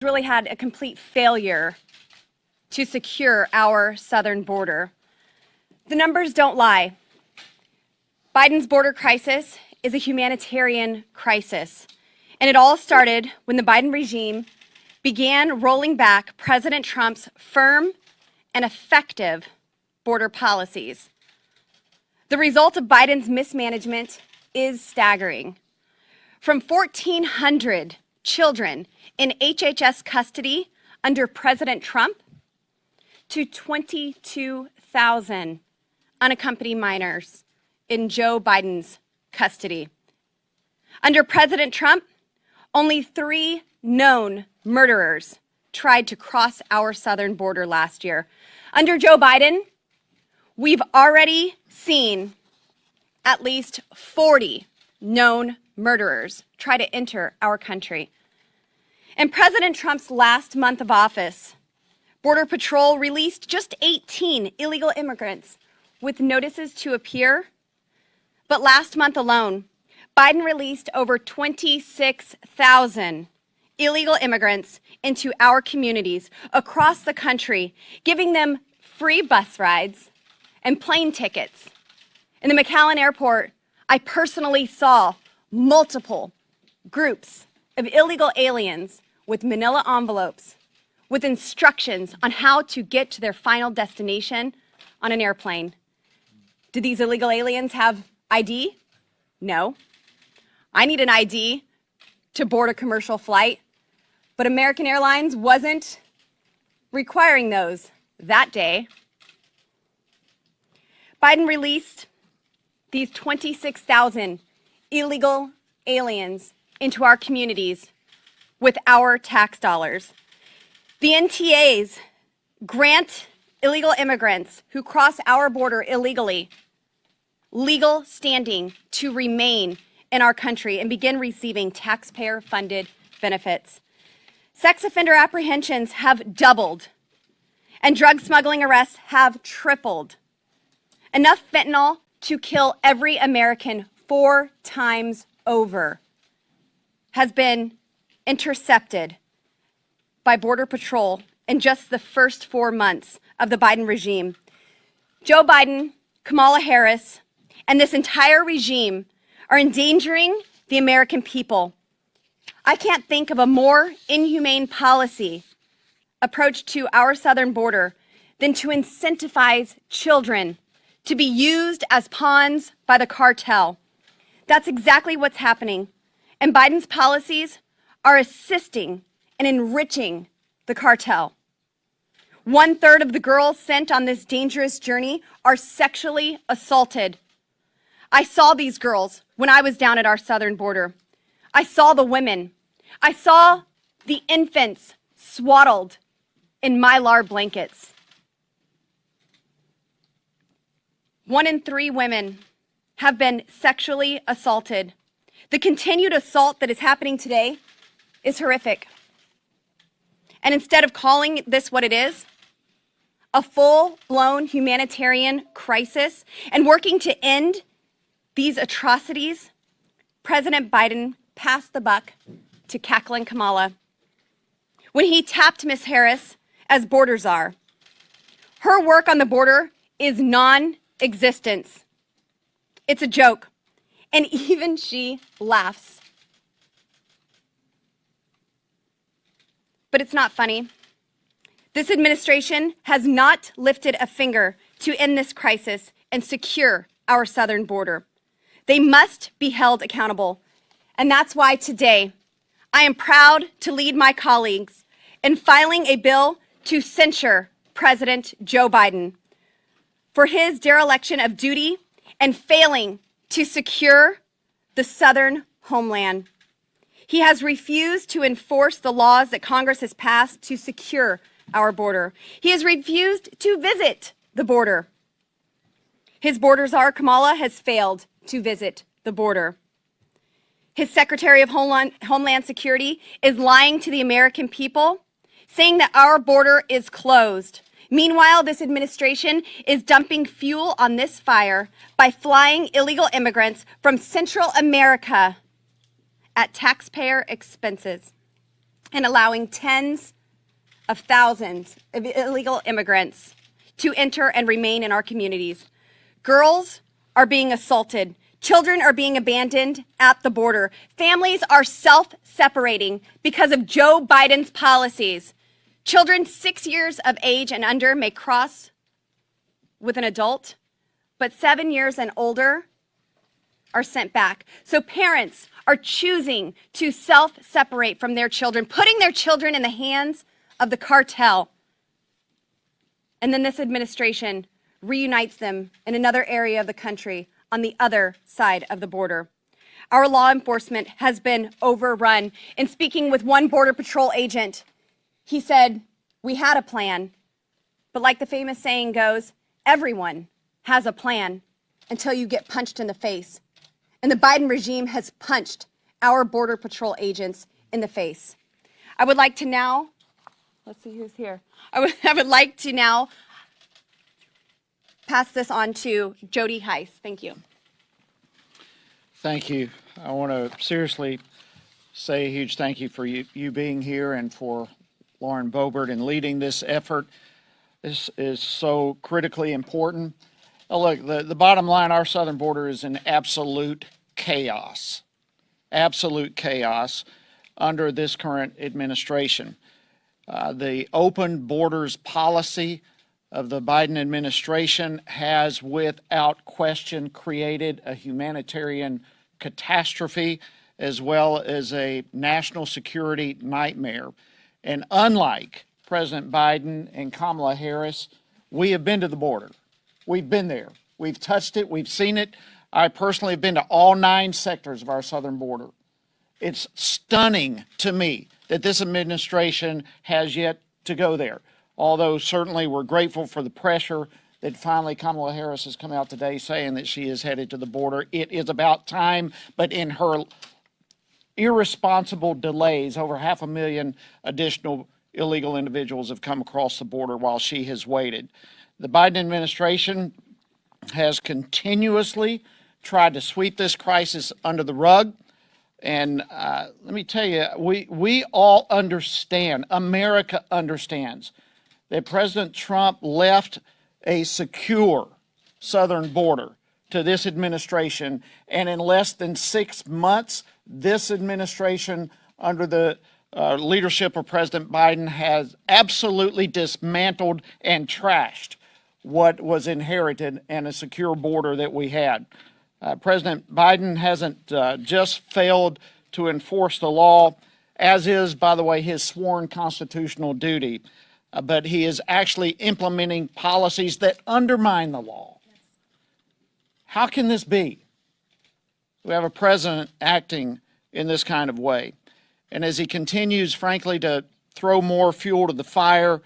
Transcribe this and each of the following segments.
really had a complete failure to secure our southern border. The numbers don't lie. Biden's border crisis is a humanitarian crisis, and it all started when the Biden regime began rolling back President Trump's firm and effective border policies. The result of Biden's mismanagement is staggering. From 1,400 children in HHS custody under President Trump to 22,000 unaccompanied minors in Joe Biden's custody. Under President Trump, only 3 known murderers tried to cross our southern border last year. Under Joe Biden, we've already seen at least 40 known murderers try to enter our country. In President Trump's last month of office, Border Patrol released just 18 illegal immigrants with notices to appear. But last month alone, Biden released over 26,000 illegal immigrants into our communities across the country, giving them free bus rides and plane tickets. In the McAllen airport, I personally saw multiple groups of illegal aliens with manila envelopes with instructions on how to get to their final destination on an airplane. Do these illegal aliens have ID? No. I need an ID to board a commercial flight, but American Airlines wasn't requiring those that day. Biden released these 26,000 illegal aliens into our communities with our tax dollars. The NTAs grant illegal immigrants who cross our border illegally legal standing to remain in our country and begin receiving taxpayer-funded benefits. Sex offender apprehensions have doubled, and drug smuggling arrests have tripled. Enough fentanyl to kill every American 4 times over has been intercepted by Border Patrol in just the first 4 months of the Biden regime. Joe Biden, Kamala Harris, and this entire regime are endangering the American people. I can't think of a more inhumane policy approach to our southern border than to incentivize children to be used as pawns by the cartel. That's exactly what's happening, and Biden's policies are assisting and enriching the cartel. 1/3 of the girls sent on this dangerous journey are sexually assaulted. I saw these girls when I was down at our southern border. I saw the women. I saw the infants swaddled in Mylar blankets. 1 in 3 women have been sexually assaulted. The continued assault that is happening today is horrific. And instead of calling this what it is, a full-blown humanitarian crisis, and working to end these atrocities, President Biden passed the buck to cackling Kamala when he tapped Ms. Harris as border czar. Her work on the border is non-existent. It's a joke, and even she laughs. But it's not funny. This administration has not lifted a finger to end this crisis and secure our southern border. They must be held accountable. And that's why today I am proud to lead my colleagues in filing a bill to censure President Joe Biden for his dereliction of duty and failing to secure the southern homeland. He has refused to enforce the laws that Congress has passed to secure our border. He has refused to visit the border. His border czar, Kamala, has failed to visit the border. His Secretary of Homeland Security is lying to the American people, saying that our border is closed. Meanwhile, this administration is dumping fuel on this fire by flying illegal immigrants from Central America at taxpayer expenses. and allowing tens of thousands of illegal immigrants to enter and remain in our communities. Girls are being assaulted. Children are being abandoned at the border. Families are self-separating because of Joe Biden's policies. Children 6 years of age and under may cross with an adult, but 7 years and older are sent back. So parents are choosing to self-separate from their children, putting their children in the hands of the cartel. And then this administration reunites them in another area of the country on the other side of the border. Our law enforcement has been overrun. In speaking with one Border Patrol agent, he said, "We had a plan, but like the famous saying goes, everyone has a plan until you get punched in the face." And the Biden regime has punched our Border Patrol agents in the face. I would like to now, let's see who's here. I would like to now pass this on to Jody Heiss. Thank you. Thank you. I want to seriously say a huge thank you for you being here and for Lauren Boebert in leading this effort. This is so critically important. Now look, the bottom line, our southern border is in absolute chaos under this current administration. The open borders policy of the Biden administration has without question created a humanitarian catastrophe as well as a national security nightmare. And unlike President Biden and Kamala Harris, we have been to the border. We've been there. We've touched it. We've seen it. I personally have been to all 9 sectors of our southern border. It's stunning to me that this administration has yet to go there. Although certainly we're grateful for the pressure that finally Kamala Harris has come out today saying that she is headed to the border. It is about time, but in her irresponsible delays, over 500,000 additional illegal individuals have come across the border while she has waited. The Biden administration has continuously tried to sweep this crisis under the rug. And let me tell you, we all understand, America understands, that President Trump left a secure southern border to this administration. And in less than 6 months, this administration, under the leadership of President Biden, has absolutely dismantled and trashed what was inherited and a secure border that we had. President Biden hasn't just failed to enforce the law, as is, by the way, his sworn constitutional duty, but he is actually implementing policies that undermine the law. How can this be? We have a president acting in this kind of way. And as he continues, frankly, to throw more fuel to the fire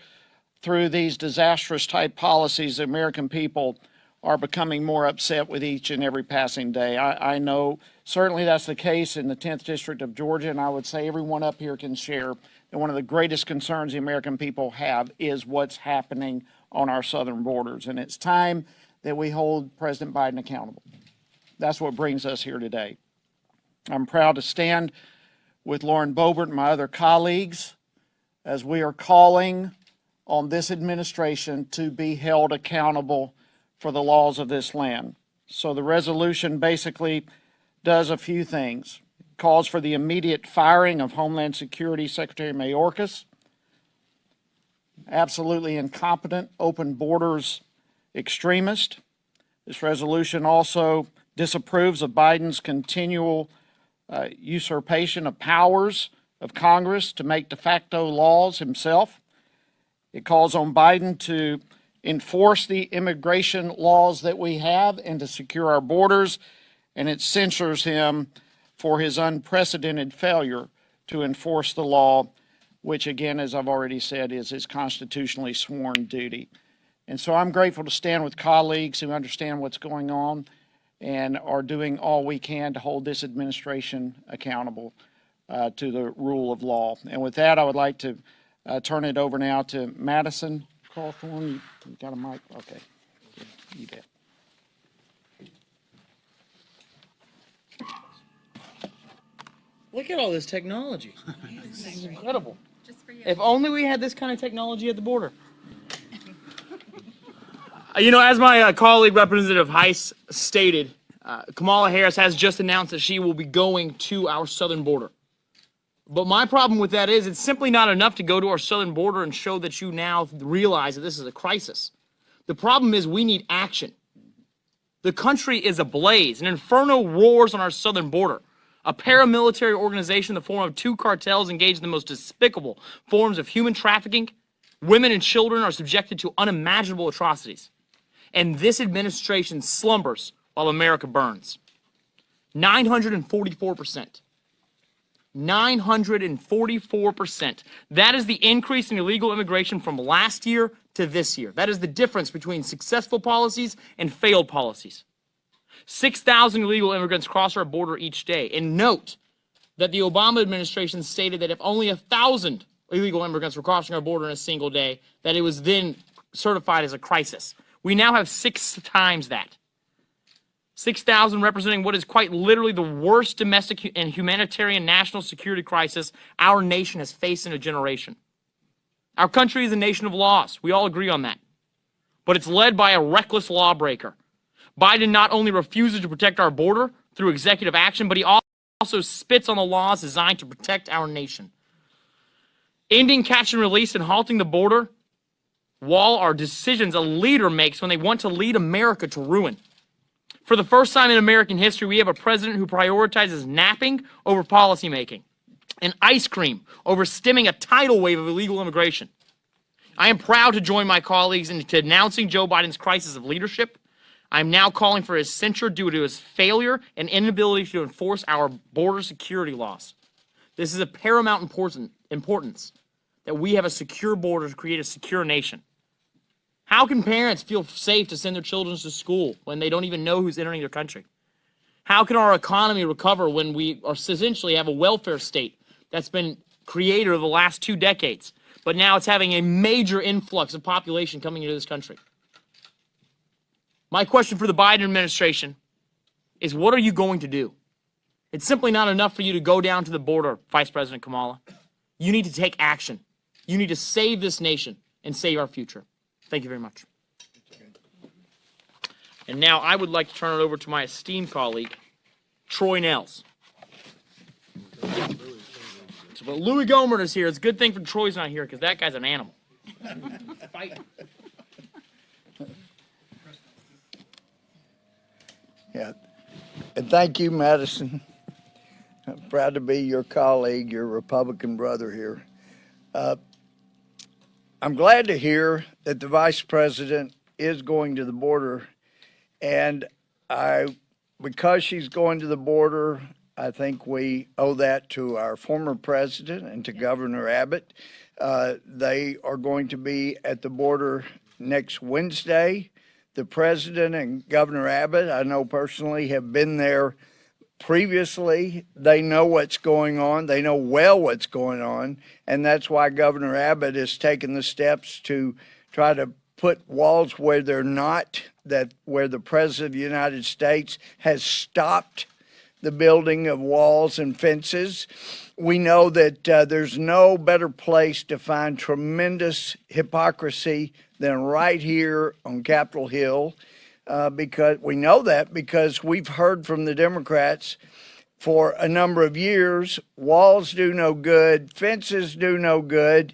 through these disastrous type policies, the American people are becoming more upset with each and every passing day. I know certainly that's the case in the 10th District of Georgia, and I would say everyone up here can share that one of the greatest concerns the American people have is what's happening on our southern borders. And it's time that we hold President Biden accountable. That's what brings us here today. I'm proud to stand with Lauren Boebert and my other colleagues as we are calling on this administration to be held accountable for the laws of this land. So the resolution basically does a few things. It calls for the immediate firing of Homeland Security Secretary Mayorkas, absolutely incompetent open borders extremist. This resolution also disapproves of Biden's continual usurpation of powers of Congress to make de facto laws himself. It calls on Biden to enforce the immigration laws that we have and to secure our borders, and it censures him for his unprecedented failure to enforce the law, which again, as I've already said, is his constitutionally sworn duty. And so I'm grateful to stand with colleagues who understand what's going on and are doing all we can to hold this administration accountable to the rule of law. And with that, I would like to turn it over now to Madison Cawthorn. You got a mic? Okay. You bet. Look at all this technology. This is incredible. If only we had this kind of technology at the border. You know, as my colleague, Representative Heiss, stated, Kamala Harris has just announced that she will be going to our southern border. But my problem with that is it's simply not enough to go to our southern border and show that you now realize that this is a crisis. The problem is we need action. The country is ablaze. An inferno roars on our southern border. A paramilitary organization in the form of two cartels engaged in the most despicable forms of human trafficking. Women and children are subjected to unimaginable atrocities. And this administration slumbers while America burns. 944%. 944%. That is the increase in illegal immigration from last year to this year. That is the difference between successful policies and failed policies. 6,000 illegal immigrants cross our border each day. And note that the Obama administration stated that if only 1,000 illegal immigrants were crossing our border in a single day, that it was then certified as a crisis. We now have 6 times that. 6,000 representing what is quite literally the worst domestic and humanitarian national security crisis our nation has faced in a generation. Our country is a nation of laws. We all agree on that. But it's led by a reckless lawbreaker. Biden not only refuses to protect our border through executive action, but he also spits on the laws designed to protect our nation. Ending catch and release and halting the border wall are decisions a leader makes when they want to lead America to ruin. For the first time in American history, we have a president who prioritizes napping over policymaking and ice cream over stemming a tidal wave of illegal immigration. I am proud to join my colleagues in denouncing Joe Biden's crisis of leadership. I am now calling for his censure due to his failure and inability to enforce our border security laws. This is of paramount importance that we have a secure border to create a secure nation. How can parents feel safe to send their children to school when they don't even know who's entering their country? How can our economy recover when we essentially have a welfare state that's been created over the last 2 decades, but now it's having a major influx of population coming into this country? My question for the Biden administration is, what are you going to do? It's simply not enough for you to go down to the border, Vice President Kamala. You need to take action. You need to save this nation and save our future. Thank you very much. And now I would like to turn it over to my esteemed colleague, Troy Nels. But Louis Gohmert is here. It's a good thing for Troy's not here because that guy's an animal. Fight. Yeah, and thank you, Madison. I'm proud to be your colleague, your Republican brother here. I'm glad to hear that the Vice President is going to the border, and because she's going to the border, I think we owe that to our former president and to Governor Abbott. They are going to be at the border next Wednesday. The president and Governor Abbott, I know personally, have been there previously. They know what's going on. They know well what's going on. And that's why Governor Abbott has taken the steps to try to put walls where they're not, where the President of the United States has stopped the building of walls and fences. We know that there's no better place to find tremendous hypocrisy than right here on Capitol Hill, because we know that because we've heard from the Democrats for a number of years, walls do no good, fences do no good,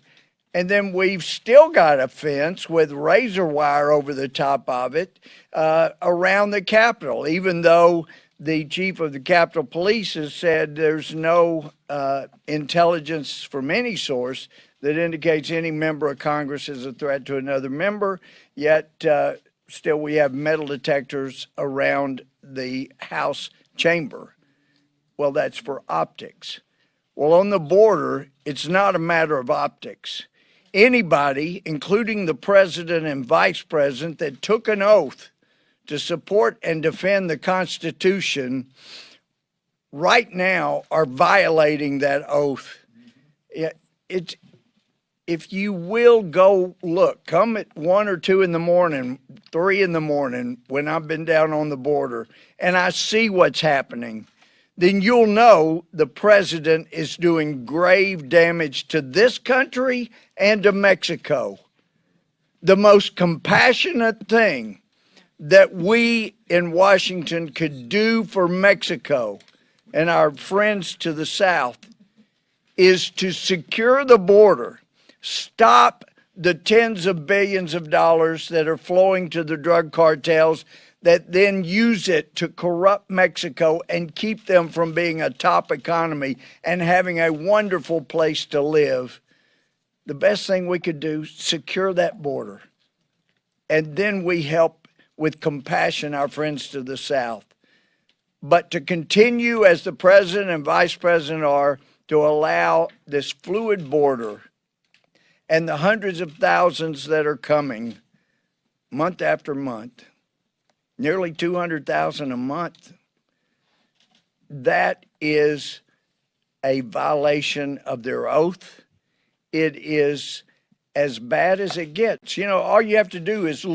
and then we've still got a fence with razor wire over the top of it around the Capitol, even though the chief of the Capitol Police has said there's no intelligence from any source that indicates any member of Congress is a threat to another member, yet still we have metal detectors around the House chamber. Well, that's for optics. Well, on the border, it's not a matter of optics. Anybody, including the president and vice president, that took an oath to support and defend the Constitution right now are violating that oath. If you will go look, come at 1 or 2 in the morning, 3 in the morning when I've been down on the border and I see what's happening. then you'll know the president is doing grave damage to this country and to Mexico. The most compassionate thing that we in Washington could do for Mexico and our friends to the south is to secure the border, stop the tens of billions of dollars that are flowing to the drug cartels that then use it to corrupt Mexico and keep them from being a top economy and having a wonderful place to live. The best thing we could do, secure that border. And then we help with compassion our friends to the south. But to continue, as the president and vice president are, to allow this fluid border and the hundreds of thousands that are coming month after month, nearly 200,000 a month, that is a violation of their oath. It is as bad as it gets. You know, all you have to do is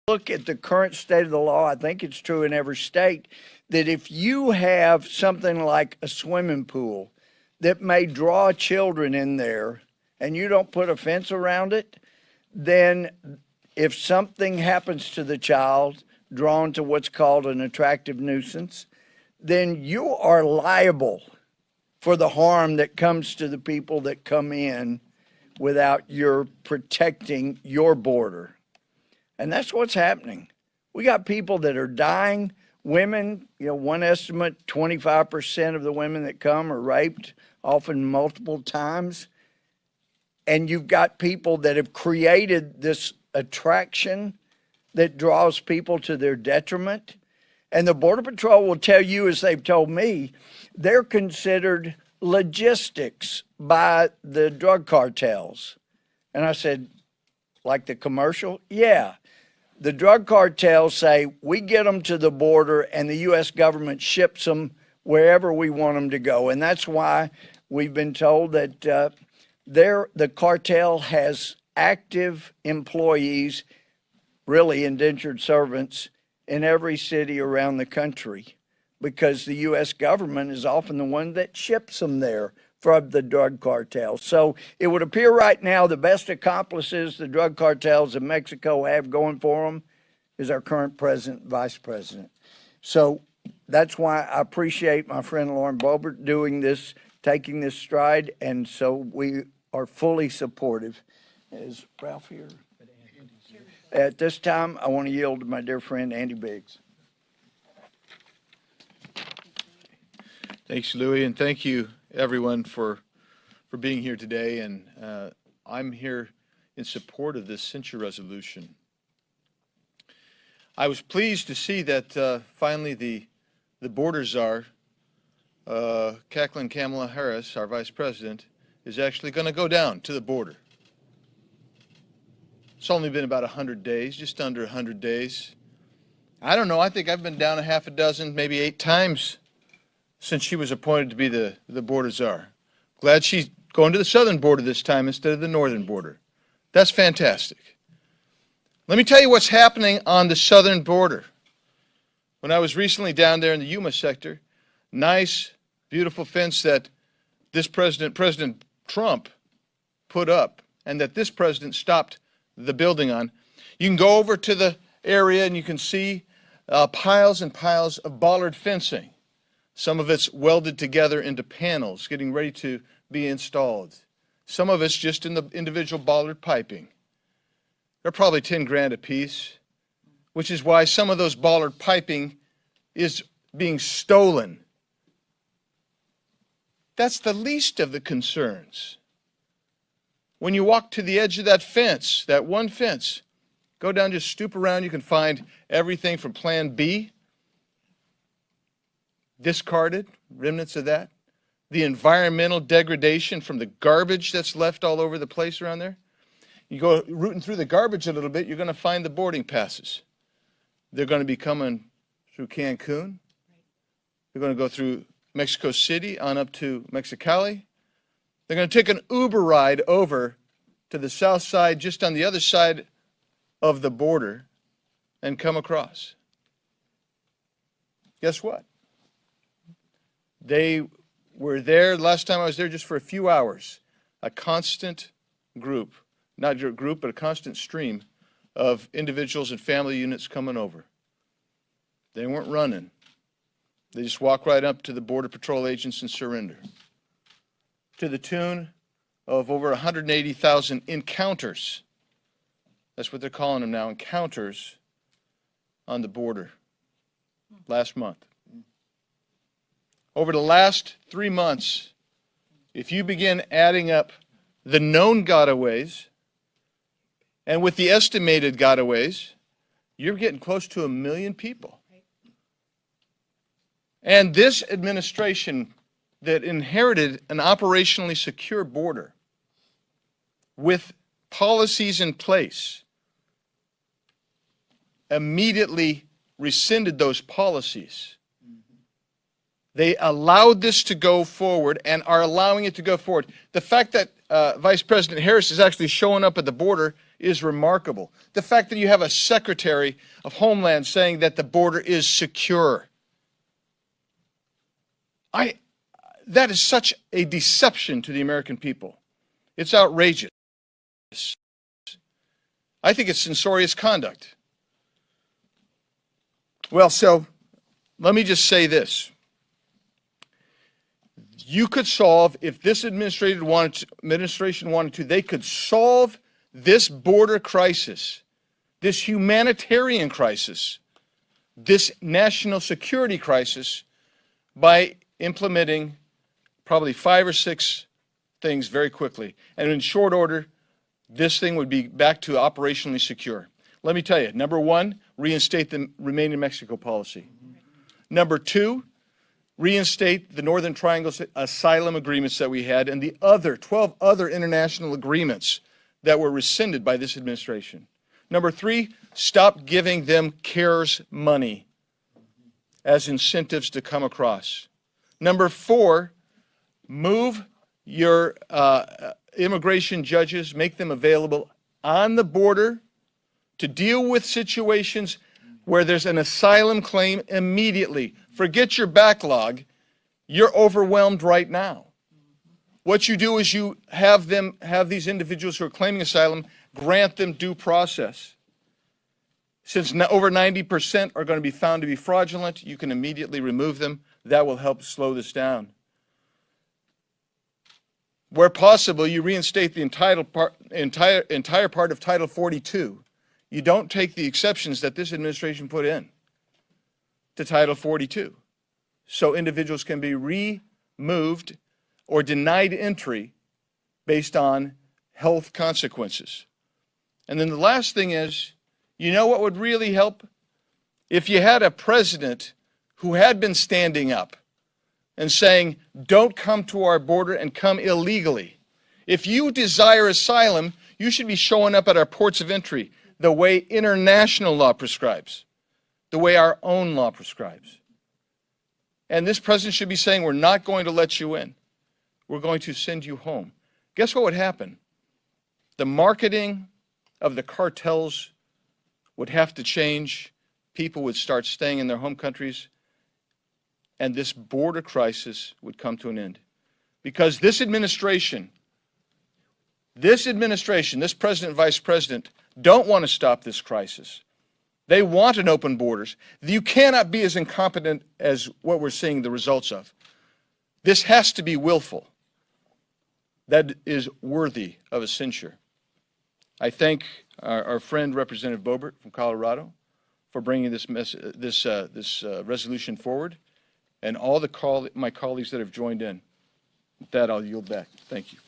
look at the current state of the law. I think it's true in every state that if you have something like a swimming pool that may draw children in there and you don't put a fence around it, then if something happens to the child drawn to what's called an attractive nuisance, then you are liable for the harm that comes to the people that come in without your protecting your border. And that's what's happening. We got people that are dying, women, you know, one estimate, 25% of the women that come are raped, often multiple times. And you've got people that have created this attraction that draws people to their detriment. And the Border Patrol will tell you, as they've told me, they're considered logistics by the drug cartels. And I said, like the commercial? Yeah. The drug cartels say, we get them to the border and the U.S. government ships them wherever we want them to go. And that's why we've been told that the cartel has active employees, really indentured servants, in every city around the country, because the U.S. government is often the one that ships them there from the drug cartels. So it would appear right now the best accomplices the drug cartels in Mexico have going for them is our current president and vice president. So that's why I appreciate my friend Lauren Boebert doing this, taking this stride, and so we are fully supportive. Is Ralph here? At this time, I want to yield to my dear friend Andy Biggs. Thanks, Louis, and thank you, everyone, for being here today. And I'm here in support of this censure resolution. I was pleased to see that finally the border czar, Kamala Harris, our vice president, is actually going to go down to the border. It's only been about 100 days, just under 100 days. I don't know, I think I've been down a half a dozen, maybe 8 times since she was appointed to be the border czar. Glad she's going to the southern border this time instead of the northern border. That's fantastic. Let me tell you what's happening on the southern border. When I was recently down there in the Yuma sector, nice, beautiful fence that this President Trump, put up and that this president stopped the building on. You can go over to the area and you can see piles and piles of bollard fencing. Some of it's welded together into panels, getting ready to be installed. Some of it's just in the individual bollard piping. They're probably 10 grand a piece, which is why some of those bollard piping is being stolen. That's the least of the concerns. When you walk to the edge of that fence, that one fence, go down, just stoop around, you can find everything from Plan B, discarded, remnants of that, the environmental degradation from the garbage that's left all over the place around there. You go rooting through the garbage a little bit, you're going to find the boarding passes. They're going to be coming through Cancun. They're going to go through Mexico City on up to Mexicali. They're going to take an Uber ride over to the south side, just on the other side of the border, and come across. Guess what? They were there, last time I was there, just for a few hours. A constant group, not a group, but a constant stream of individuals and family units coming over. They weren't running. They just walked right up to the Border Patrol agents and surrender. To the tune of over 180,000 encounters. That's what they're calling them now, encounters on the border last month. Over the last 3 months, if you begin adding up the known gotaways and with the estimated gotaways, you're getting close to 1 million people. And this administration that inherited an operationally secure border with policies in place immediately rescinded those policies. They allowed this to go forward and are allowing it to go forward. The fact that Vice President Harris is actually showing up at the border is remarkable. The fact that you have a Secretary of Homeland saying that the border is secure. That is such a deception to the American people. It's outrageous. I think it's censorious conduct. Well, so let me just say this. You could solve, if this administration wanted to, they could solve this border crisis, this humanitarian crisis, this national security crisis by implementing probably 5 or 6 things very quickly. And in short order, this thing would be back to operationally secure. Let me tell you, number 1, reinstate the Remain in Mexico policy. Number 2, reinstate the Northern Triangle asylum agreements that we had and the other 12 other international agreements that were rescinded by this administration. Number 3, stop giving them CARES money as incentives to come across. Number 4, move your immigration judges, make them available on the border to deal with situations where there's an asylum claim immediately. Forget your backlog. You're overwhelmed right now. What you do is you have these individuals who are claiming asylum, grant them due process. Since over 90% are going to be found to be fraudulent, you can immediately remove them. That will help slow this down. Where possible, you reinstate the entire part of Title 42. You don't take the exceptions that this administration put in to Title 42. So individuals can be removed or denied entry based on health consequences. And then the last thing is, you know what would really help? If you had a president who had been standing up and saying, don't come to our border and come illegally. If you desire asylum, you should be showing up at our ports of entry the way international law prescribes, the way our own law prescribes. And this president should be saying, we're not going to let you in. We're going to send you home. Guess what would happen? The marketing of the cartels would have to change. People would start staying in their home countries, and this border crisis would come to an end. Because this administration, this president and vice president, don't want to stop this crisis. They want an open borders. You cannot be as incompetent as what we're seeing the results of. This has to be willful. That is worthy of a censure. I thank our friend Representative Boebert from Colorado for bringing this resolution forward, and all my colleagues that have joined in. With that, I'll yield back. Thank you.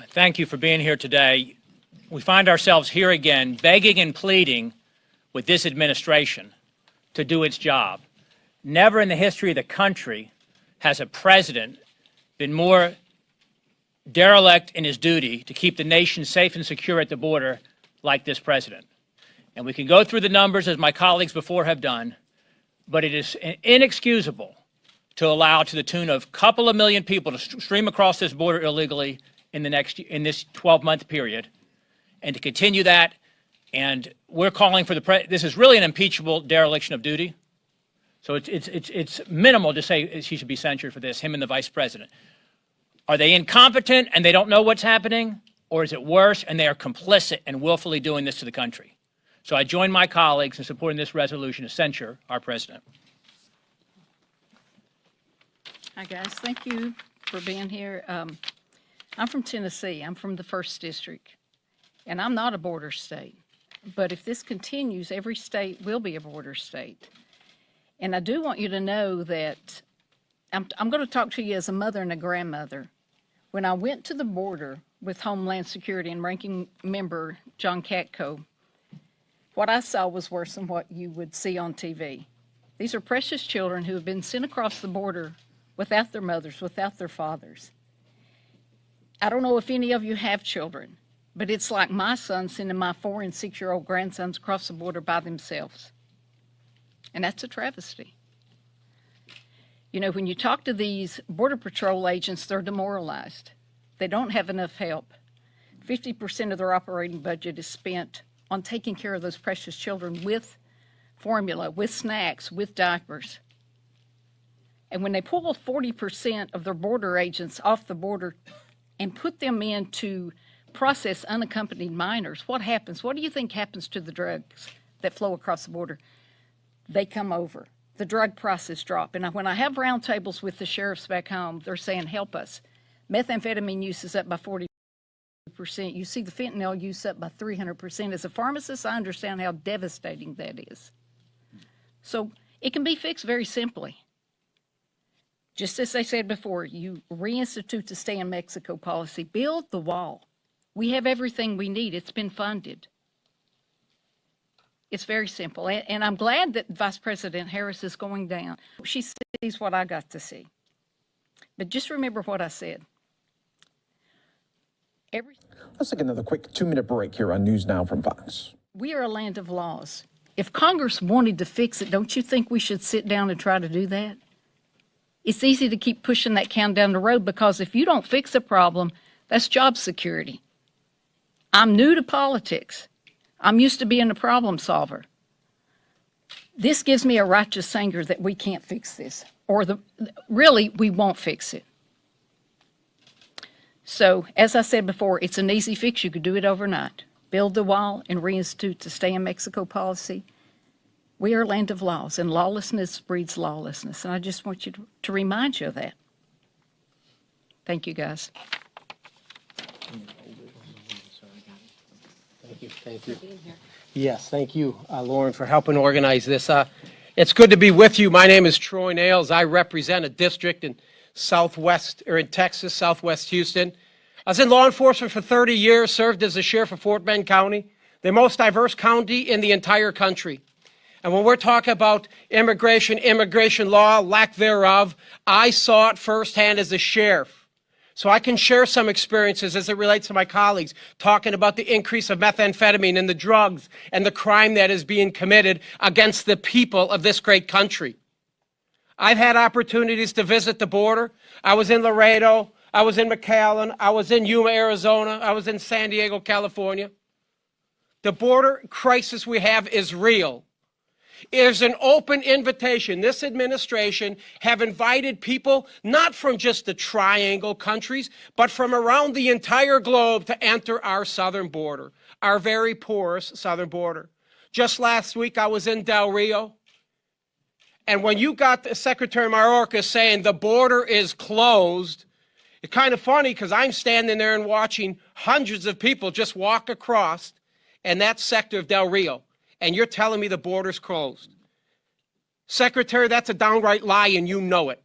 Thank you for being here today. We find ourselves here again begging and pleading with this administration to do its job. Never in the history of the country has a president been more derelict in his duty to keep the nation safe and secure at the border like this president. And we can go through the numbers as my colleagues before have done, but it is inexcusable to allow to the tune of a couple of million people to stream across this border illegally in this 12-month period, and to continue that. And we're calling for this is really an impeachable dereliction of duty. So it's minimal to say she should be censured for this, him and the vice president. Are they incompetent and they don't know what's happening? Or is it worse and they are complicit and willfully doing this to the country? So I join my colleagues in supporting this resolution to censure our president. Hi, guys. Thank you for being here. I'm from Tennessee. I'm from the 1st District, and I'm not a border state. But if this continues, every state will be a border state. And I do want you to know that I'm going to talk to you as a mother and a grandmother. When I went to the border with Homeland Security and Ranking Member John Katko, what I saw was worse than what you would see on TV. These are precious children who have been sent across the border without their mothers, without their fathers. I don't know if any of you have children, but it's like my son sending my 4- and 6-year-old grandsons across the border by themselves. And that's a travesty. You know, when you talk to these Border Patrol agents, they're demoralized. They don't have enough help. 50% of their operating budget is spent on taking care of those precious children with formula, with snacks, with diapers. And when they pull 40% of their border agents off the border and put them in to process unaccompanied minors, what happens? What do you think happens to the drugs that flow across the border? They come over. The drug prices drop. And when I have roundtables with the sheriffs back home, they're saying, help us. Methamphetamine use is up by 40%. You see the fentanyl use up by 300%. As a pharmacist, I understand how devastating that is. So it can be fixed very simply. Just as I said before, you reinstitute the stay in Mexico policy, build the wall. We have everything we need. It's been funded. It's very simple. And I'm glad that Vice President Harris is going down. She sees what I got to see. But just remember what I said. Let's take another quick 2-minute break here on News Now from Fox. We are a land of laws. If Congress wanted to fix it, don't you think we should sit down and try to do that? It's easy to keep pushing that can down the road because if you don't fix a problem, that's job security. I'm new to politics. I'm used to being a problem solver. This gives me a righteous anger that we can't fix this, or really, we won't fix it. So, as I said before, it's an easy fix. You could do it overnight. Build the wall and reinstitute the stay in Mexico policy. We are a land of laws, and lawlessness breeds lawlessness. And I just want you to remind you of that. Thank you, guys. Thank you. Yes, thank you, Lauren, for helping organize this. It's good to be with you. My name is Troy Nails. I represent a district in Texas, Southwest Houston. I was in law enforcement for 30 years, served as the sheriff of Fort Bend County, the most diverse county in the entire country. And when we're talking about immigration law, lack thereof, I saw it firsthand as a sheriff. So I can share some experiences as it relates to my colleagues, talking about the increase of methamphetamine and the drugs and the crime that is being committed against the people of this great country. I've had opportunities to visit the border. I was in Laredo, I was in McAllen, I was in Yuma, Arizona, I was in San Diego, California. The border crisis we have is real. There's an open invitation. This administration have invited people not from just the triangle countries, but from around the entire globe to enter our southern border, our very porous southern border. Just last week, I was in Del Rio. And when you got the Secretary Mayorkas saying the border is closed, it's kind of funny because I'm standing there and watching hundreds of people just walk across in that sector of Del Rio. And you're telling me the border's closed. Secretary, that's a downright lie, and you know it.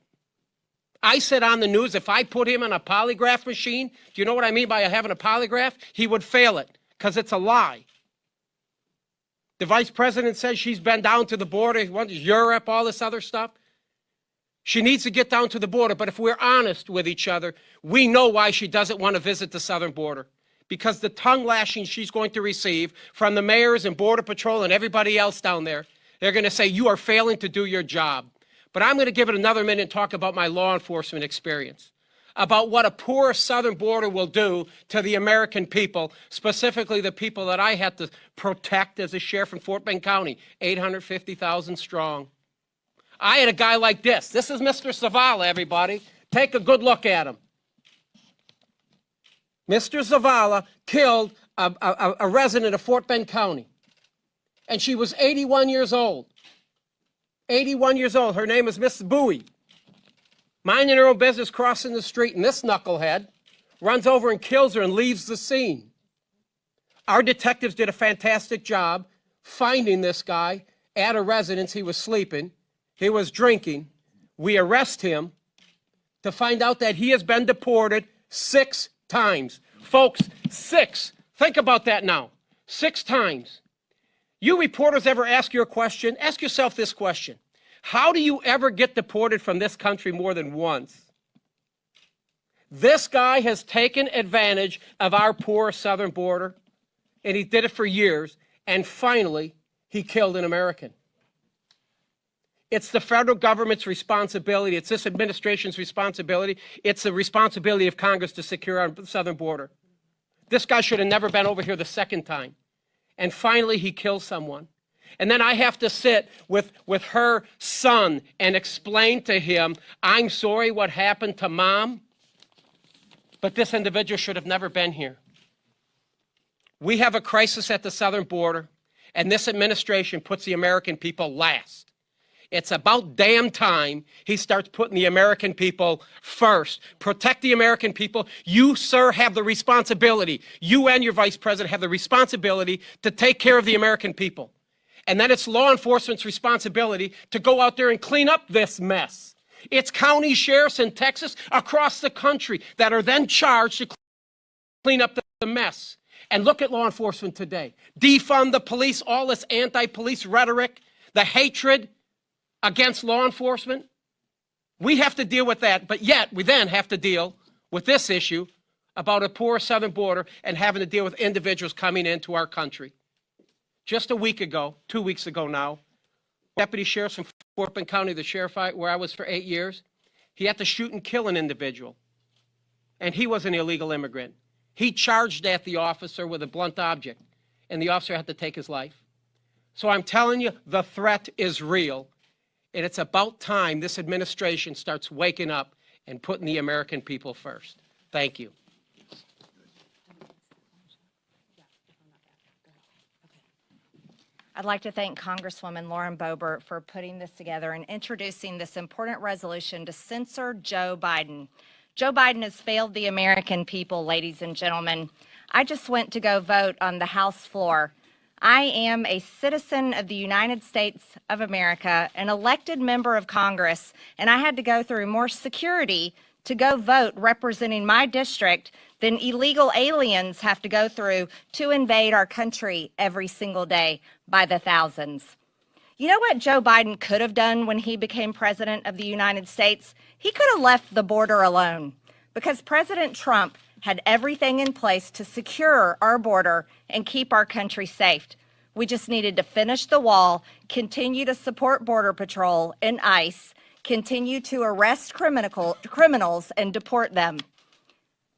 I said on the news, if I put him on a polygraph machine, do you know what I mean by having a polygraph? He would fail it, because it's a lie. The vice president says she's been down to the border, Europe, all this other stuff. She needs to get down to the border, but if we're honest with each other, we know why she doesn't want to visit the southern border. Because the tongue lashing she's going to receive from the mayors and Border Patrol and everybody else down there, they're going to say, you are failing to do your job. But I'm going to give it another minute and talk about my law enforcement experience, about what a poor southern border will do to the American people, specifically the people that I had to protect as a sheriff in Fort Bend County, 850,000 strong. I had a guy like this. This is Mr. Zavala, everybody. Take a good look at him. Mr. Zavala killed a resident of Fort Bend County, and she was 81 years old. 81 years old. Her name is Miss Bowie. Minding her own business, crossing the street, and this knucklehead runs over and kills her and leaves the scene. Our detectives did a fantastic job finding this guy at a residence. He was sleeping. He was drinking. We arrest him to find out that he has been deported 6 times. Folks, 6. Think about that now. 6 times. You reporters ever ask your question? Ask yourself this question. How do you ever get deported from this country more than once? This guy has taken advantage of our poor southern border, and he did it for years, and finally, he killed an American. It's the federal government's responsibility. It's this administration's responsibility. It's the responsibility of Congress to secure our southern border. This guy should have never been over here the second time. And finally, he kills someone. And then I have to sit with her son and explain to him, I'm sorry what happened to Mom, but this individual should have never been here. We have a crisis at the southern border, and this administration puts the American people last. It's about damn time he starts putting the American people first. Protect the American people. You, sir, have the responsibility. You and your vice president have the responsibility to take care of the American people. And then it's law enforcement's responsibility to go out there and clean up this mess. It's county sheriffs in Texas across the country that are then charged to clean up the mess. And look at law enforcement today. Defund the police, all this anti-police rhetoric, the hatred against law enforcement. We have to deal with that, but yet we then have to deal with this issue about a poor southern border and having to deal with individuals coming into our country. Just a week ago, 2 weeks ago now, deputy sheriff from Fort Bend County, the sheriff where I was for 8 years, he had to shoot and kill an individual. And he was an illegal immigrant. He charged at the officer with a blunt object, and the officer had to take his life. So I'm telling you, the threat is real. And it's about time this administration starts waking up and putting the American people first. Thank you. I'd like to thank Congresswoman Lauren Boebert for putting this together and introducing this important resolution to censure Joe Biden. Joe Biden has failed the American people, ladies and gentlemen. I just went to go vote on the House floor. I am a citizen of the United States of America, an elected member of Congress, and I had to go through more security to go vote representing my district than illegal aliens have to go through to invade our country every single day by the thousands. You know what Joe Biden could have done when he became president of the United States? He could have left the border alone because President Trump had everything in place to secure our border and keep our country safe. We just needed to finish the wall, continue to support Border Patrol and ICE, continue to arrest criminals and deport them.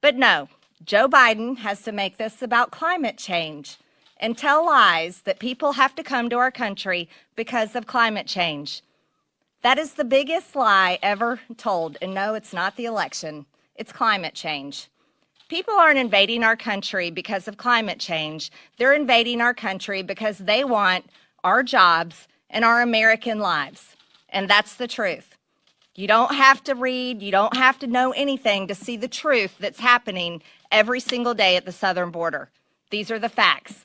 But no, Joe Biden has to make this about climate change and tell lies that people have to come to our country because of climate change. That is the biggest lie ever told. And no, it's not the election. It's climate change. People aren't invading our country because of climate change. They're invading our country because they want our jobs and our American lives. And that's the truth. You don't have to read, you don't have to know anything to see the truth that's happening every single day at the southern border. These are the facts.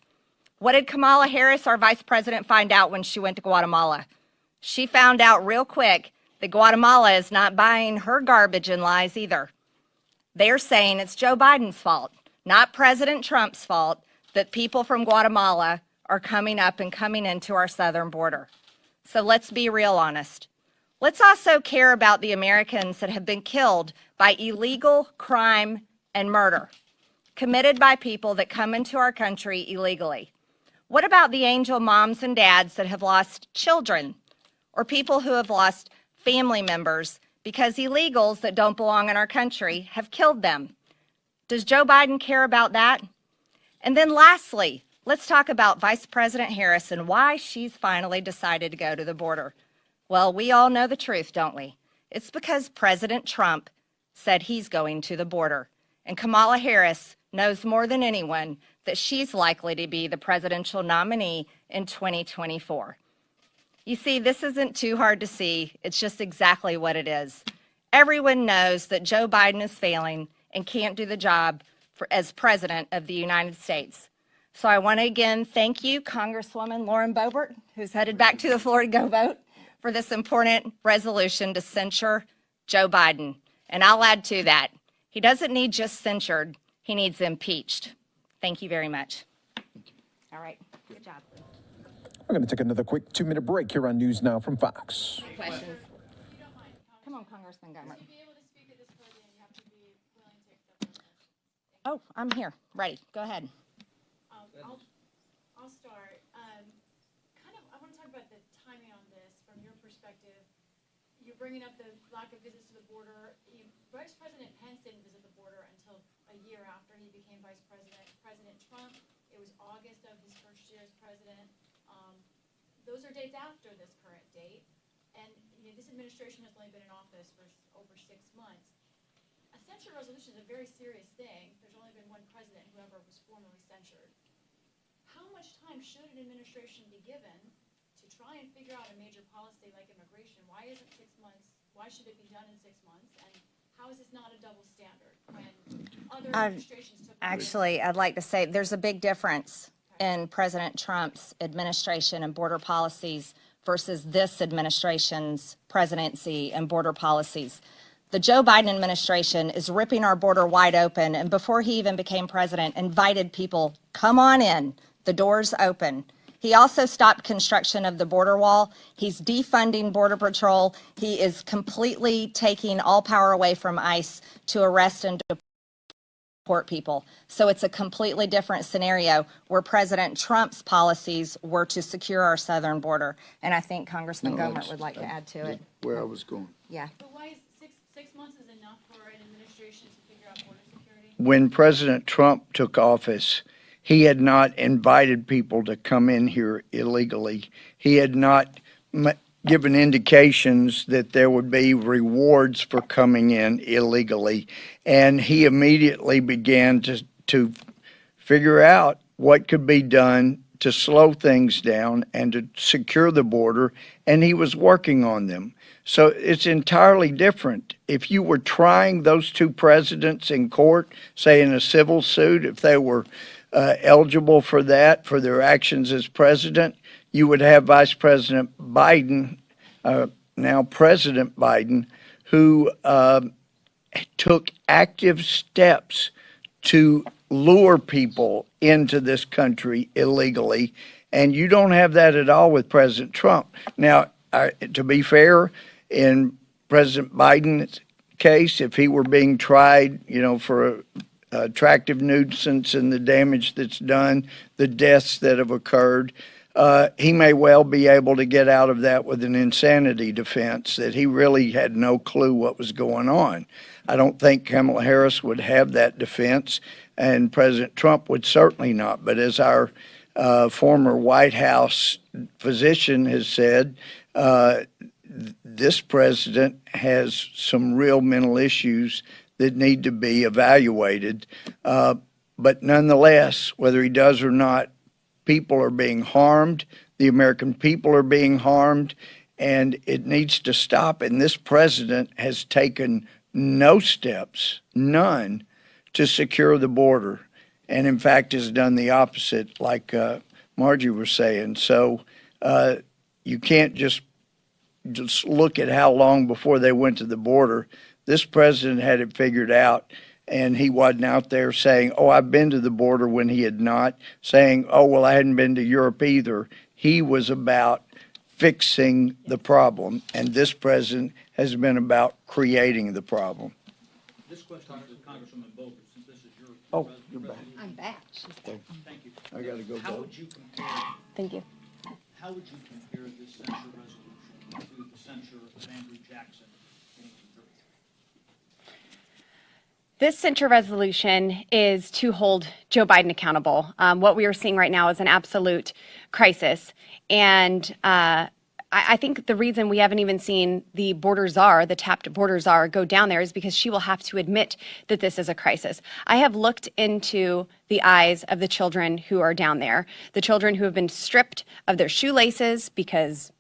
What did Kamala Harris, our vice president, find out when she went to Guatemala? She found out real quick that Guatemala is not buying her garbage and lies either. They're saying it's Joe Biden's fault, not President Trump's fault, that people from Guatemala are coming up and coming into our southern border. So let's be real honest. Let's also care about the Americans that have been killed by illegal crime and murder, committed by people that come into our country illegally. What about the angel moms and dads that have lost children, or people who have lost family members because illegals that don't belong in our country have killed them? Does Joe Biden care about that? And then lastly, let's talk about Vice President Harris and why she's finally decided to go to the border. Well, we all know the truth, don't we? It's because President Trump said he's going to the border. And Kamala Harris knows more than anyone that she's likely to be the presidential nominee in 2024. You see, this isn't too hard to see. It's just exactly what it is. Everyone knows that Joe Biden is failing and can't do the job as President of the United States. So I want to again thank you, Congresswoman Lauren Boebert, who's headed back to the floor to go vote, for this important resolution to censure Joe Biden. And I'll add to that, he doesn't need just censured, he needs impeached. Thank you very much. All right, good job. We're going to take another quick 2-minute break here on News Now from Fox. Questions? Come on, Congressman Goebert. Oh, I'm here, ready. Go ahead. I'll start. I want to talk about the timing on this from your perspective. You're bringing up the lack of visits to the border. Vice President Pence didn't visit the border until a year after he became vice president. President Trump, it was August of his first year as president. Those are dates after this current date. And this administration has only been in office for over 6 months. A censure resolution is a very serious thing. There's only been one president, whoever was formally censured. How much time should an administration be given to try and figure out a major policy like immigration? Why isn't 6 months? Why should it be done in 6 months? And how is this not a double standard when other administrations took? Actually, I'd like to say there's a big difference in President Trump's administration and border policies versus this administration's presidency and border policies. The Joe Biden administration is ripping our border wide open, and before he even became president, invited people, come on in, the door's open. He also stopped construction of the border wall. He's defunding Border Patrol. He is completely taking all power away from ICE to arrest and deport people. So it's a completely different scenario where President Trump's policies were to secure our southern border. And I think Congressman Goebert would like to add to it. Where I was going. Yeah. But why is six months is enough for an administration to figure out border security? When President Trump took office, he had not invited people to come in here illegally. He had not given indications that there would be rewards for coming in illegally. And he immediately began to figure out what could be done to slow things down and to secure the border, and he was working on them. So it's entirely different. If you were trying those two presidents in court, say in a civil suit, if they were eligible for that, for their actions as president, you would have Vice President Biden, now President Biden, who took active steps to lure people into this country illegally. And you don't have that at all with President Trump. Now, to be fair, in President Biden's case, if he were being tried, for attractive nuisance and the damage that's done, the deaths that have occurred, he may well be able to get out of that with an insanity defense that he really had no clue what was going on. I don't think Kamala Harris would have that defense, and President Trump would certainly not. But as our former White House physician has said, this president has some real mental issues that need to be evaluated. But nonetheless, whether he does or not, people are being harmed. The American people are being harmed, and it needs to stop. And this president has taken no steps, none, to secure the border, and in fact has done the opposite, like Margie was saying. So you can't just look at how long before they went to the border. This president had it figured out, and he wasn't out there saying, oh, I've been to the border, when he had not, saying, oh, well, I hadn't been to Europe either. He was about fixing the problem, and this president has been about creating the problem. This question is to Congresswoman Boebert, since this is your Oh, you're back. I'm back. Thank you. I got to go How vote. would you compare, Thank you. how would you compare this censure resolution to the censure of Andrew Jackson in 1830? This censure resolution is to hold Joe Biden accountable. What we are seeing right now is an absolute crisis. And I think the reason we haven't even seen the border czar, the tapped border czar, go down there is because she will have to admit that this is a crisis. I have looked into the eyes of the children who are down there, the children who have been stripped of their shoelaces because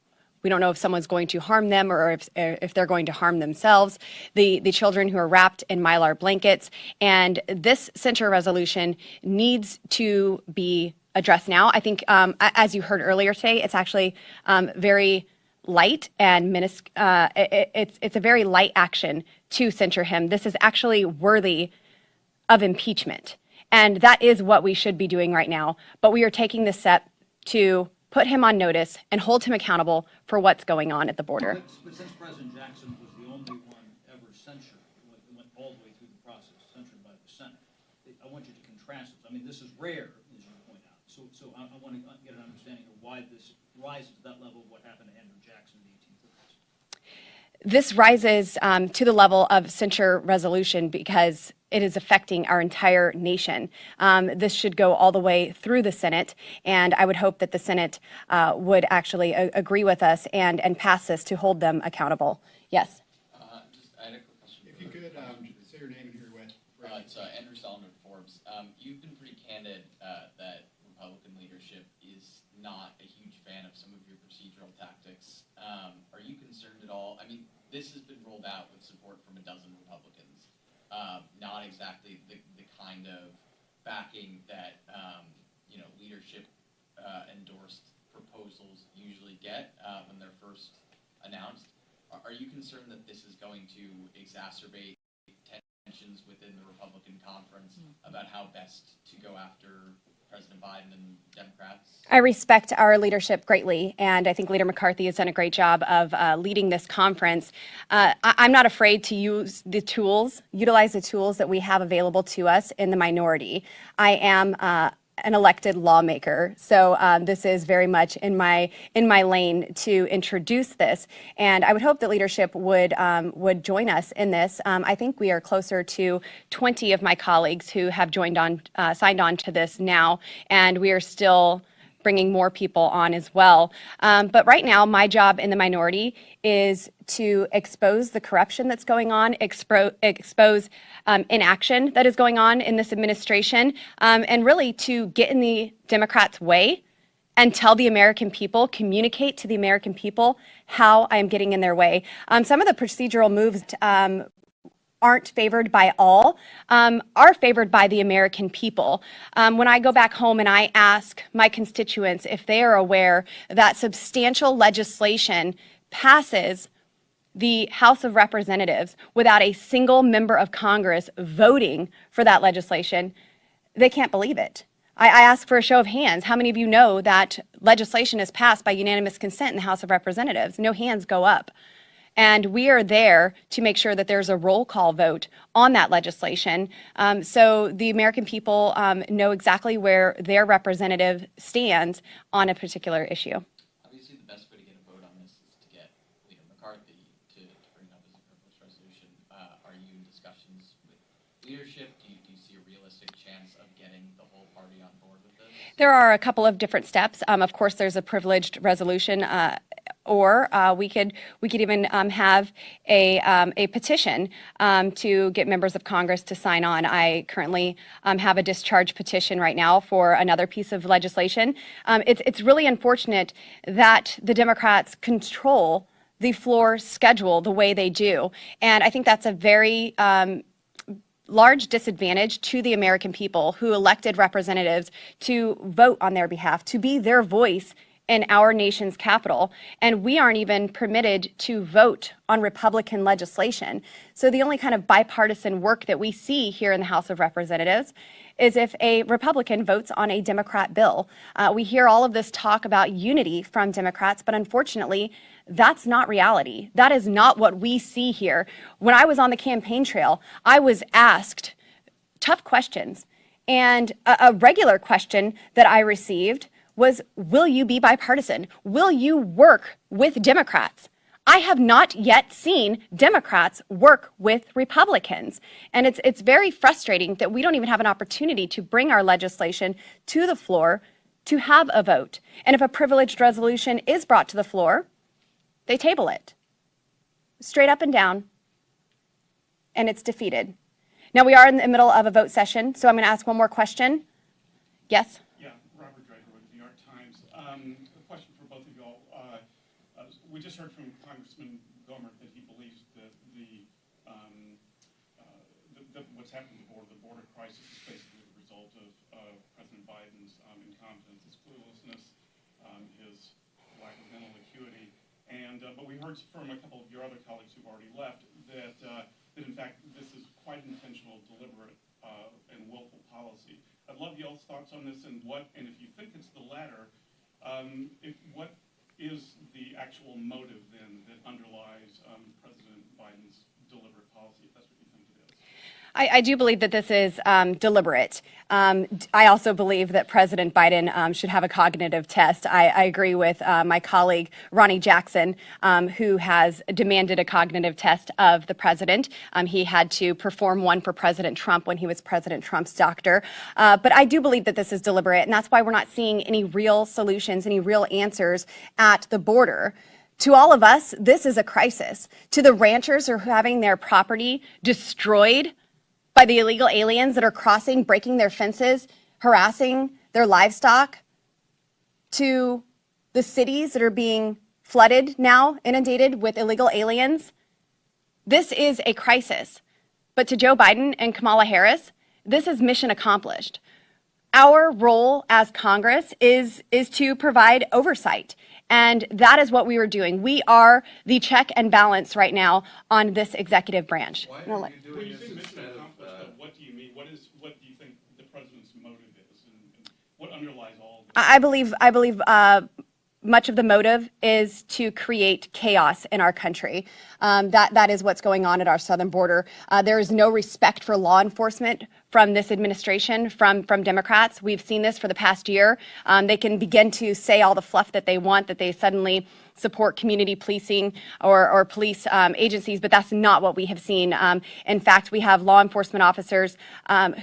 we don't know if someone's going to harm them or if they're going to harm themselves, the children who are wrapped in Mylar blankets. And this censure resolution needs to be addressed now. I think, as you heard earlier today, it's actually very light and it's a very light action to censure him. This is actually worthy of impeachment. And that is what we should be doing right now. But we are taking this step to put him on notice and hold him accountable for what's going on at the border. But since President Jackson was the only one ever censured, went all the way through the process, censured by the Senate, I want you to contrast it. I mean, this is rare, as you point out. So I want to get an understanding of why this rises to that level of what happened to Andrew Jackson in the 1830s. This rises to the level of censure resolution because it is affecting our entire nation. This should go all the way through the Senate, and I would hope that the Senate would actually agree with us and pass this to hold them accountable. Yes? I had a quick question. If you could say your name and who you're with. It's Andrew Solomon, Forbes. You've been pretty candid that Republican leadership is not a huge fan of some of your procedural tactics. Are you concerned at all? I mean, this has been rolled out with support from a dozen Republicans. Not exactly the kind of backing that leadership endorsed proposals usually get when they're first announced. Are you concerned that this is going to exacerbate tensions within the Republican conference about how best to go after President Biden and Democrats? I respect our leadership greatly, and I think Leader McCarthy has done a great job of leading this conference. I'm not afraid to utilize the tools that we have available to us in the minority. I am an elected lawmaker, so this is very much in my lane to introduce this, and I would hope that leadership would join us in this. I think we are closer to 20 of my colleagues who have signed on to this now, and we are still bringing more people on as well. But right now, my job in the minority is to expose the corruption that's going on, expose inaction that is going on in this administration, and really to get in the Democrats' way and tell the American people, communicate to the American people how I am getting in their way. Some of the procedural moves aren't favored by all, are favored by the American people. When I go back home and I ask my constituents if they are aware that substantial legislation passes the House of Representatives without a single member of Congress voting for that legislation, they can't believe it. I ask for a show of hands. How many of you know that legislation is passed by unanimous consent in the House of Representatives? No hands go up. And we are there to make sure that there's a roll call vote on that legislation, so the American people know exactly where their representative stands on a particular issue. Obviously, the best way to get a vote on this is to get Leader McCarthy to bring it up as a privileged resolution. Are you in discussions with leadership? Do you see a realistic chance of getting the whole party on board with this? There are a couple of different steps. Of course, there's a privileged resolution. Or we could even have a petition to get members of Congress to sign on. I currently have a discharge petition right now for another piece of legislation. It's really unfortunate that the Democrats control the floor schedule the way they do, and I think that's a very large disadvantage to the American people who elected representatives to vote on their behalf, to be their voice in our nation's capital, and we aren't even permitted to vote on Republican legislation. So the only kind of bipartisan work that we see here in the House of Representatives is if a Republican votes on a Democrat bill. We hear all of this talk about unity from Democrats, but unfortunately, that's not reality. That is not what we see here. When I was on the campaign trail, I was asked tough questions, and a regular question that I received was, will you be bipartisan? Will you work with Democrats? I have not yet seen Democrats work with Republicans. And it's very frustrating that we don't even have an opportunity to bring our legislation to the floor to have a vote. And if a privileged resolution is brought to the floor, They table it. Straight up and down. And it's defeated. Now we are in the middle of a vote session, so I'm going to ask one more question. Yes? Yeah, Robert Draper with the New York Times. A question for both of you all. We just heard from Congressman Boebert that he believes that what's happened before the border crisis is basically the result of President Biden's incompetence, his cluelessness, his lack of mental acuity. But we heard from a couple of your other colleagues who've already left that in fact this is quite intentional, deliberate, and willful policy. I'd love y'all's thoughts on this and if you think it's the latter, what is the actual motive then that underlies President Biden's deliberate policy, if that's what you think it is? I do believe that this is deliberate. I also believe that President Biden should have a cognitive test. I agree with my colleague, Ronnie Jackson, who has demanded a cognitive test of the president. He had to perform one for President Trump when he was President Trump's doctor. But I do believe that this is deliberate, and that's why we're not seeing any real solutions, any real answers at the border. To all of us, this is a crisis. To the ranchers who are having their property destroyed by the illegal aliens that are crossing, breaking their fences, harassing their livestock, to the cities that are being flooded now, inundated with illegal aliens. This is a crisis. But to Joe Biden and Kamala Harris, this is mission accomplished. Our role as Congress is to provide oversight. And that is what we were doing. We are the check and balance right now on this executive branch. Why are you doing this instead of... What do you mean? What do you think the president's motive is? And what underlies all of this? I believe much of the motive is to create chaos in our country. That is what's going on at our southern border. There is no respect for law enforcement from this administration, from Democrats. We've seen this for the past year. They can begin to say all the fluff that they want, that they suddenly support community policing or police agencies, but that's not what we have seen. In fact, we have law enforcement officers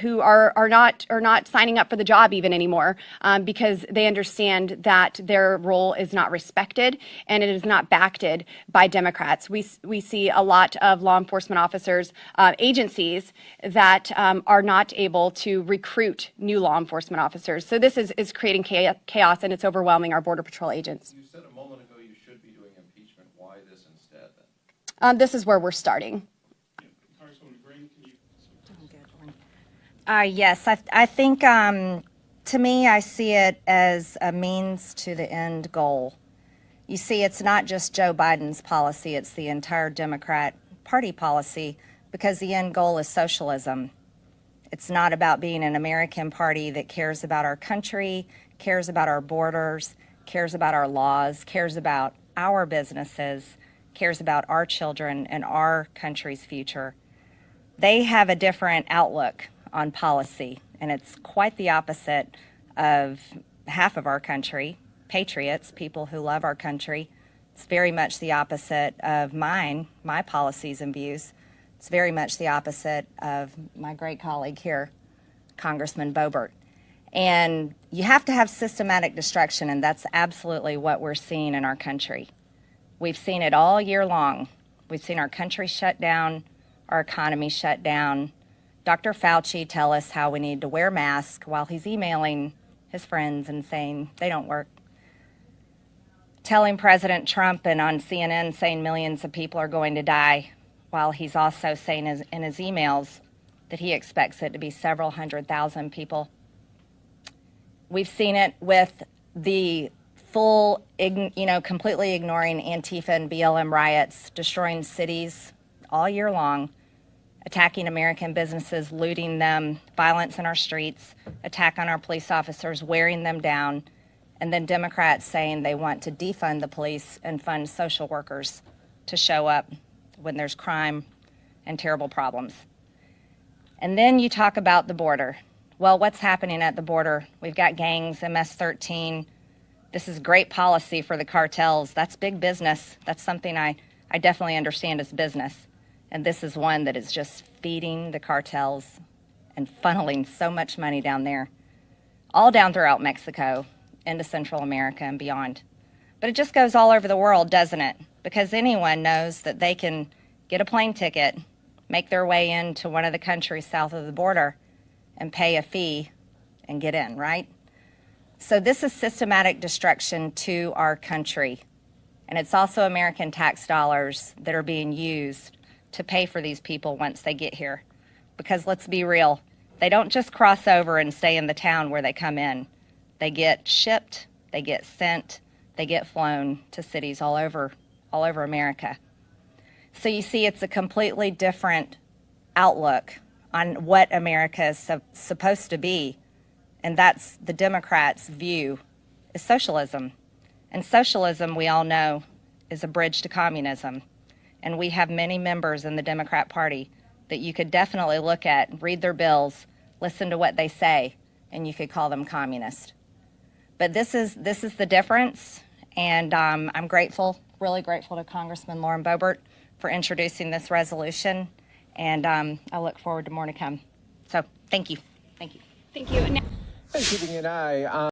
who are not signing up for the job even anymore because they understand that their role is not respected and it is not backed by Democrats. We see a lot of law enforcement officers, agencies that are not able to recruit new law enforcement officers. So this is creating chaos and it's overwhelming our Border Patrol agents. You said a moment ago you should be doing impeachment. Why this instead then? This is where we're starting. Yes, I think to me, I see it as a means to the end goal. You see, it's not just Joe Biden's policy, it's the entire Democrat Party policy because the end goal is socialism. It's not about being an American party that cares about our country, cares about our borders, cares about our laws, cares about our businesses, cares about our children and our country's future. They have a different outlook on policy, and it's quite the opposite of half of our country, patriots, people who love our country. It's very much the opposite of my policies and views. It's very much the opposite of my great colleague here, Congressman Boebert. And you have to have systematic destruction, and that's absolutely what we're seeing in our country. We've seen it all year long. We've seen our country shut down, our economy shut down. Dr. Fauci tell us how we need to wear masks while he's emailing his friends and saying they don't work. Telling President Trump and on CNN saying millions of people are going to die while he's also saying in his emails that he expects it to be several 100,000 people. We've seen it with the full, completely ignoring Antifa and BLM riots, destroying cities all year long, attacking American businesses, looting them, violence in our streets, attack on our police officers, wearing them down, and then Democrats saying they want to defund the police and fund social workers to show up when there's crime and terrible problems. And then you talk about the border. Well, what's happening at the border? We've got gangs, MS-13. This is great policy for the cartels. That's big business. That's something I definitely understand as business. And this is one that is just feeding the cartels and funneling so much money down there, all down throughout Mexico, into Central America and beyond. But it just goes all over the world, doesn't it? because anyone knows that they can get a plane ticket, make their way into one of the countries south of the border, and pay a fee and get in, right? So this is systematic destruction to our country. And it's also American tax dollars that are being used to pay for these people once they get here. Because let's be real, they don't just cross over and stay in the town where they come in. They get shipped, they get sent, they get flown to cities all over America. So you see, it's a completely different outlook on what America is supposed to be. And that's the Democrats' view, is socialism. And socialism, we all know, is a bridge to communism. And we have many members in the Democrat Party that you could definitely look at, read their bills, listen to what they say, and you could call them communist. But this is the difference, and I'm grateful, really grateful to Congressman Lauren Boebert for introducing this resolution, and I look forward to more to come. So thank you. Thank you. Thank you. And keeping an eye on